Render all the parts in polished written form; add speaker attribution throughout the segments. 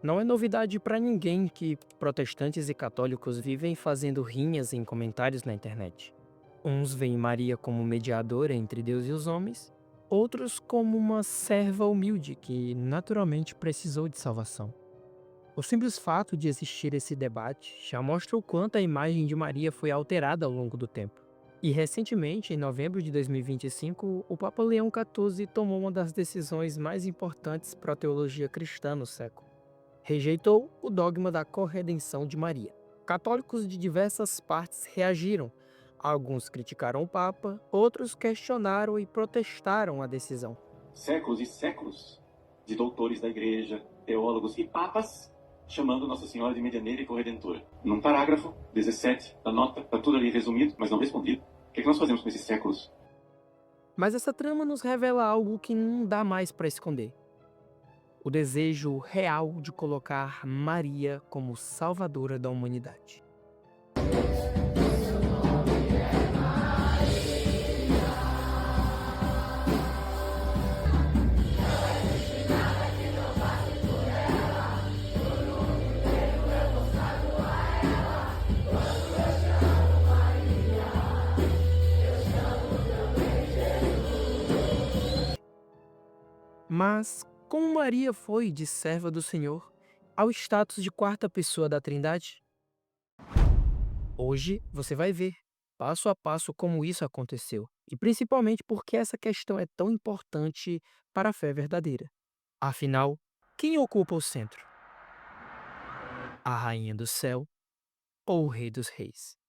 Speaker 1: Não é novidade para ninguém que protestantes e católicos vivem fazendo rinhas em comentários na internet. Uns veem Maria como mediadora entre Deus e os homens, outros como uma serva humilde que naturalmente precisou de salvação. O simples fato de existir esse debate já mostra o quanto a imagem de Maria foi alterada ao longo do tempo. E recentemente, em novembro de 2025, o Papa Leão XIV tomou uma das decisões mais importantes para a teologia cristã no século. Rejeitou o dogma da corredenção de Maria. Católicos de diversas partes reagiram. Alguns criticaram o Papa, outros questionaram e protestaram a decisão.
Speaker 2: Séculos e séculos de doutores da igreja, teólogos e papas chamando Nossa Senhora de medianeira e corredentora. Num parágrafo 17 da nota, está tudo ali resumido, mas não respondido. O que nós fazemos com esses séculos?
Speaker 1: Mas essa trama nos revela algo que não dá mais para esconder: o desejo real de colocar Maria como salvadora da humanidade. Mas como Maria foi de serva do Senhor ao status de quarta pessoa da Trindade? Hoje você vai ver, passo a passo, como isso aconteceu, e principalmente porque essa questão é tão importante para a fé verdadeira. Afinal, quem ocupa o centro? A Rainha do Céu ou o Rei dos Reis?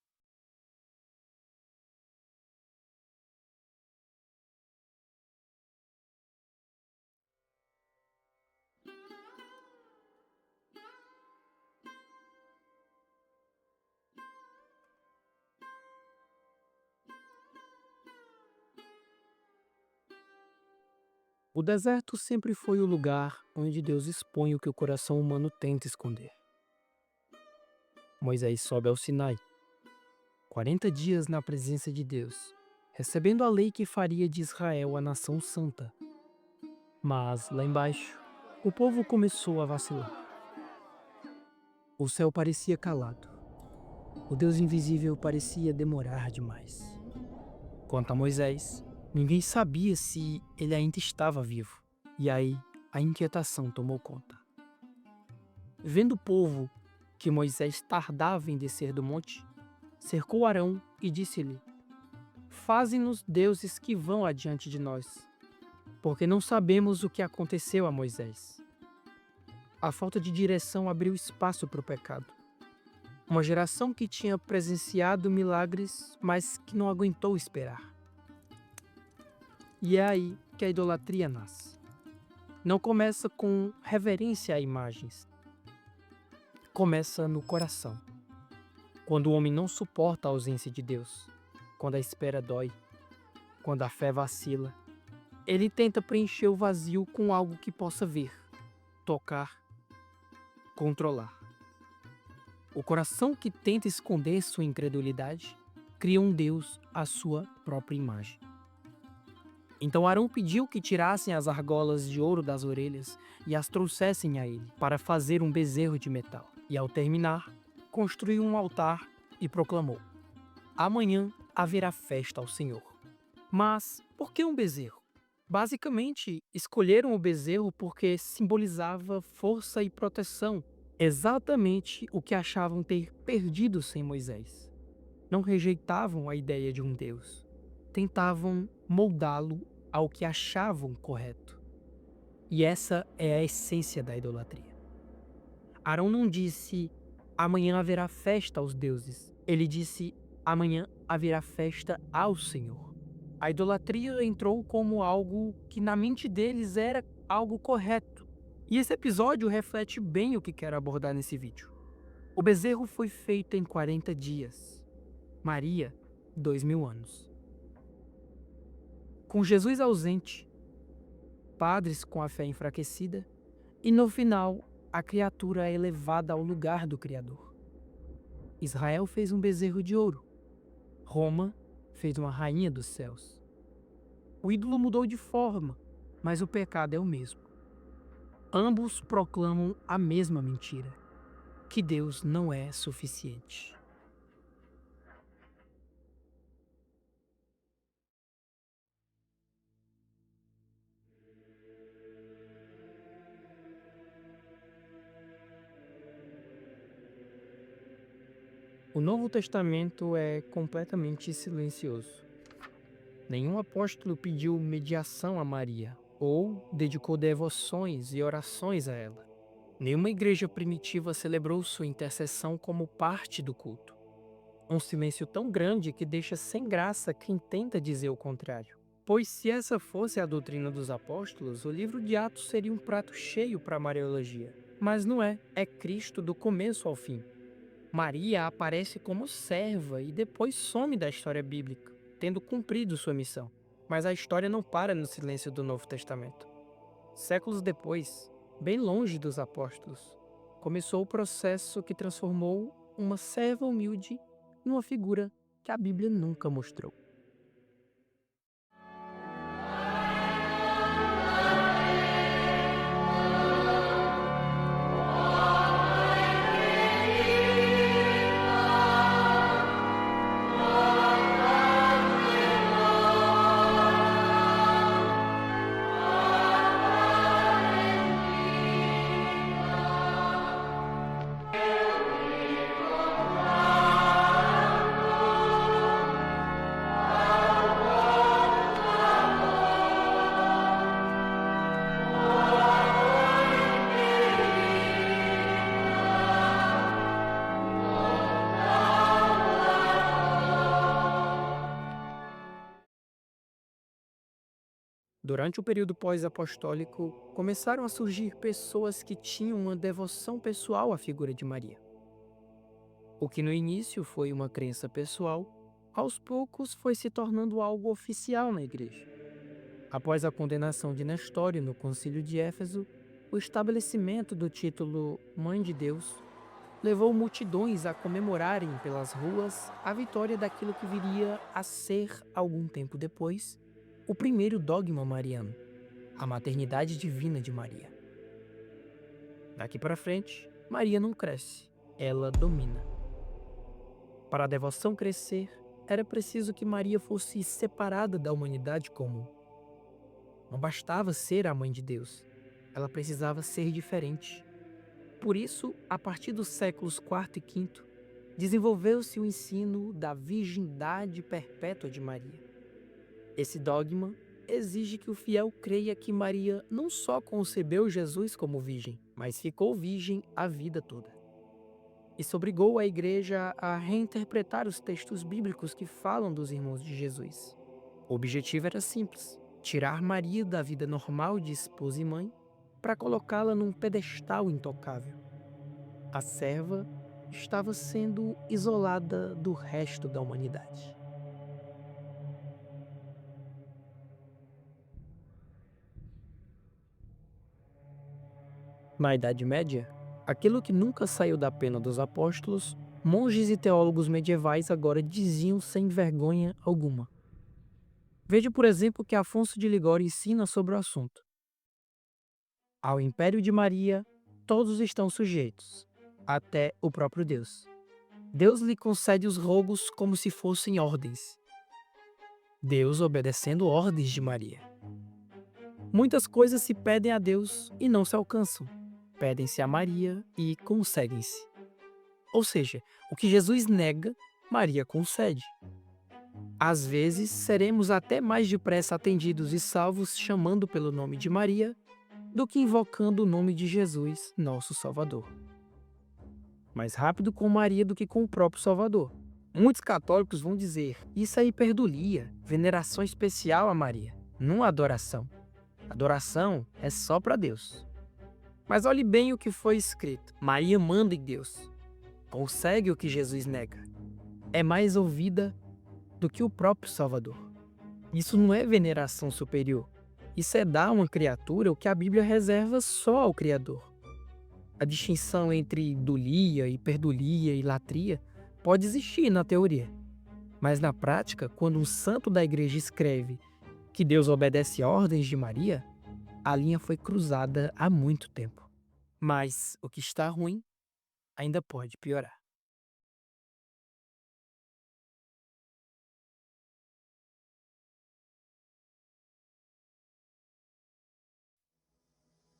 Speaker 1: O deserto sempre foi o lugar onde Deus expõe o que o coração humano tenta esconder. Moisés sobe ao Sinai, 40 dias na presença de Deus, recebendo a lei que faria de Israel a nação santa. Mas, lá embaixo, o povo começou a vacilar. O céu parecia calado. O Deus invisível parecia demorar demais. Quanto a Moisés, ninguém sabia se ele ainda estava vivo. E aí, a inquietação tomou conta. Vendo o povo que Moisés tardava em descer do monte, cercou Arão e disse-lhe: Faze-nos deuses que vão adiante de nós, porque não sabemos o que aconteceu a Moisés. A falta de direção abriu espaço para o pecado. Uma geração que tinha presenciado milagres, mas que não aguentou esperar. E é aí que a idolatria nasce. Não começa com reverência a imagens. Começa no coração. Quando o homem não suporta a ausência de Deus, quando a espera dói, quando a fé vacila, ele tenta preencher o vazio com algo que possa ver, tocar, controlar. O coração que tenta esconder sua incredulidade cria um Deus à sua própria imagem. Então Arão pediu que tirassem as argolas de ouro das orelhas e as trouxessem a ele, para fazer um bezerro de metal. E ao terminar, construiu um altar e proclamou: Amanhã haverá festa ao Senhor. Mas por que um bezerro? Basicamente, escolheram o bezerro porque simbolizava força e proteção, exatamente o que achavam ter perdido sem Moisés. Não rejeitavam a ideia de um Deus, tentavam moldá-lo ao que achavam correto. E essa é a essência da idolatria. Arão não disse: amanhã haverá festa aos deuses. Ele disse: amanhã haverá festa ao Senhor. A idolatria entrou como algo que na mente deles era algo correto. E esse episódio reflete bem o que quero abordar nesse vídeo. O bezerro foi feito em 40 dias. Maria, 2000 anos. Com Jesus ausente, padres com a fé enfraquecida, e no final, a criatura é elevada ao lugar do Criador. Israel fez um bezerro de ouro. Roma fez uma rainha dos céus. O ídolo mudou de forma, mas o pecado é o mesmo. Ambos proclamam a mesma mentira: que Deus não é suficiente. O Novo Testamento é completamente silencioso. Nenhum apóstolo pediu mediação a Maria ou dedicou devoções e orações a ela. Nenhuma igreja primitiva celebrou sua intercessão como parte do culto. Um silêncio tão grande que deixa sem graça quem tenta dizer o contrário. Pois se essa fosse a doutrina dos apóstolos, o livro de Atos seria um prato cheio para a Mariologia. Mas não é, é Cristo do começo ao fim. Maria aparece como serva e depois some da história bíblica, tendo cumprido sua missão. Mas a história não para no silêncio do Novo Testamento. Séculos depois, bem longe dos apóstolos, começou o processo que transformou uma serva humilde numa figura que a Bíblia nunca mostrou. Durante o período pós-apostólico, começaram a surgir pessoas que tinham uma devoção pessoal à figura de Maria. O que no início foi uma crença pessoal, aos poucos foi se tornando algo oficial na igreja. Após a condenação de Nestório no Concílio de Éfeso, o estabelecimento do título Mãe de Deus levou multidões a comemorarem pelas ruas a vitória daquilo que viria a ser, algum tempo depois, o primeiro dogma mariano, a maternidade divina de Maria. Daqui para frente, Maria não cresce, ela domina. Para a devoção crescer, era preciso que Maria fosse separada da humanidade comum. Não bastava ser a mãe de Deus, ela precisava ser diferente. Por isso, a partir dos séculos IV e V, desenvolveu-se o ensino da virgindade perpétua de Maria. Esse dogma exige que o fiel creia que Maria não só concebeu Jesus como virgem, mas ficou virgem a vida toda. Isso obrigou a igreja a reinterpretar os textos bíblicos que falam dos irmãos de Jesus. O objetivo era simples: tirar Maria da vida normal de esposa e mãe para colocá-la num pedestal intocável. A serva estava sendo isolada do resto da humanidade. Na Idade Média, aquilo que nunca saiu da pena dos apóstolos, monges e teólogos medievais agora diziam sem vergonha alguma. Veja, por exemplo, o que Afonso de Ligório ensina sobre o assunto. Ao Império de Maria, todos estão sujeitos, até o próprio Deus. Deus lhe concede os rogos como se fossem ordens. Deus obedecendo ordens de Maria. Muitas coisas se pedem a Deus e não se alcançam. Pedem-se a Maria e conseguem-se. Ou seja, o que Jesus nega, Maria concede. Às vezes, seremos até mais depressa atendidos e salvos chamando pelo nome de Maria do que invocando o nome de Jesus, nosso Salvador. Mais rápido com Maria do que com o próprio Salvador. Muitos católicos vão dizer: isso é hiperdulia, veneração especial a Maria, não adoração. Adoração é só para Deus. Mas olhe bem o que foi escrito: Maria manda em Deus. Consegue o que Jesus nega. É mais ouvida do que o próprio Salvador. Isso não é veneração superior. Isso é dar a uma criatura o que a Bíblia reserva só ao Criador. A distinção entre dulia, hiperdulia e latria pode existir na teoria. Mas na prática, quando um santo da igreja escreve que Deus obedece ordens de Maria, A linha foi cruzada há muito tempo. Mas o que está ruim ainda pode piorar.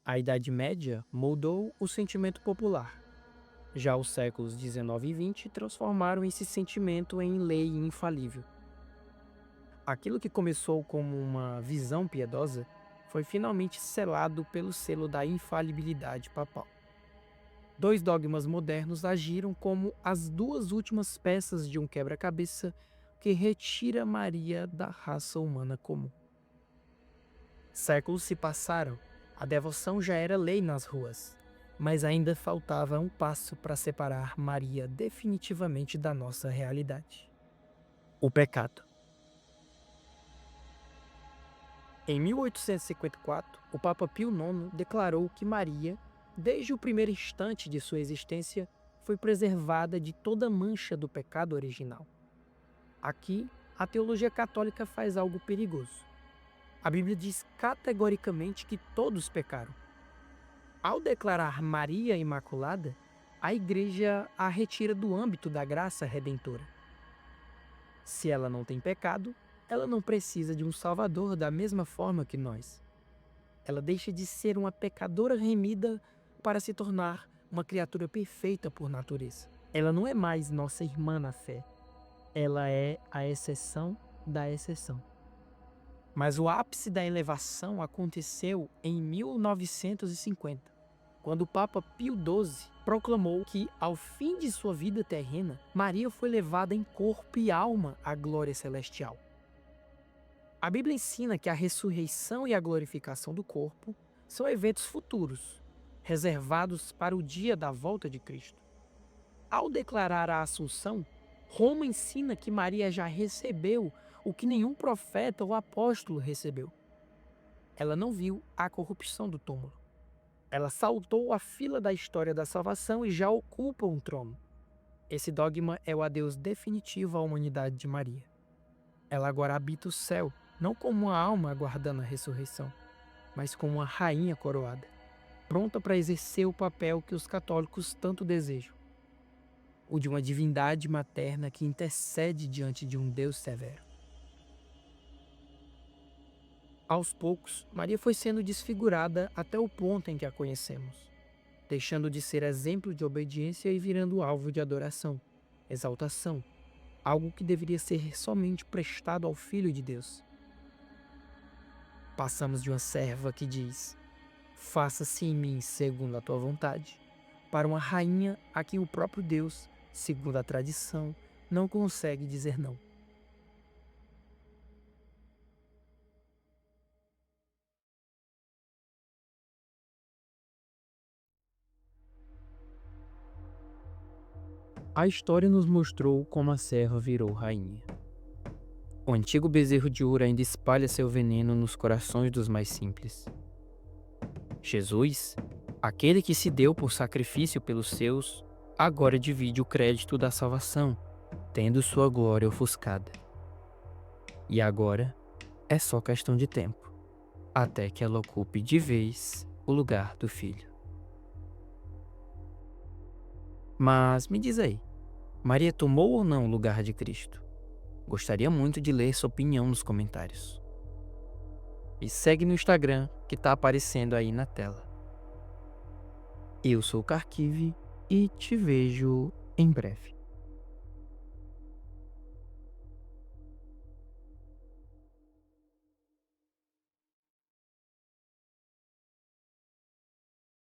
Speaker 1: A Idade Média moldou o sentimento popular. Já os séculos XIX e XX transformaram esse sentimento em lei infalível. Aquilo que começou como uma visão piedosa foi finalmente selado pelo selo da infalibilidade papal. Dois dogmas modernos agiram como as duas últimas peças de um quebra-cabeça que retira Maria da raça humana comum. Séculos se passaram, a devoção já era lei nas ruas, mas ainda faltava um passo para separar Maria definitivamente da nossa realidade: o pecado. Em 1854, o Papa Pio IX declarou que Maria, desde o primeiro instante de sua existência, foi preservada de toda mancha do pecado original. Aqui, a teologia católica faz algo perigoso. A Bíblia diz categoricamente que todos pecaram. Ao declarar Maria Imaculada, a Igreja a retira do âmbito da graça redentora. Se ela não tem pecado, ela não precisa de um Salvador da mesma forma que nós. Ela deixa de ser uma pecadora remida para se tornar uma criatura perfeita por natureza. Ela não é mais nossa irmã na fé. Ela é a exceção da exceção. Mas o ápice da elevação aconteceu em 1950, quando o Papa Pio XII proclamou que, ao fim de sua vida terrena, Maria foi levada em corpo e alma à glória celestial. A Bíblia ensina que a ressurreição e a glorificação do corpo são eventos futuros, reservados para o dia da volta de Cristo. Ao declarar a Assunção, Roma ensina que Maria já recebeu o que nenhum profeta ou apóstolo recebeu. Ela não viu a corrupção do túmulo. Ela saltou a fila da história da salvação e já ocupa um trono. Esse dogma é o adeus definitivo à humanidade de Maria. Ela agora habita o céu, não como uma alma aguardando a ressurreição, mas como uma rainha coroada, pronta para exercer o papel que os católicos tanto desejam: o de uma divindade materna que intercede diante de um Deus severo. Aos poucos, Maria foi sendo desfigurada até o ponto em que a conhecemos, deixando de ser exemplo de obediência e virando alvo de adoração, exaltação, algo que deveria ser somente prestado ao Filho de Deus. Passamos de uma serva que diz: "Faça-se em mim segundo a tua vontade", para uma rainha a quem o próprio Deus, segundo a tradição, não consegue dizer não. A história nos mostrou como a serva virou rainha. O antigo bezerro de ouro ainda espalha seu veneno nos corações dos mais simples. Jesus, aquele que se deu por sacrifício pelos seus, agora divide o crédito da salvação, tendo sua glória ofuscada. E agora é só questão de tempo, até que ela ocupe de vez o lugar do Filho. Mas me diz aí, Maria tomou ou não o lugar de Cristo? Gostaria muito de ler sua opinião nos comentários. Me segue no Instagram que está aparecendo aí na tela. Eu sou o Kharkiv e te vejo em breve.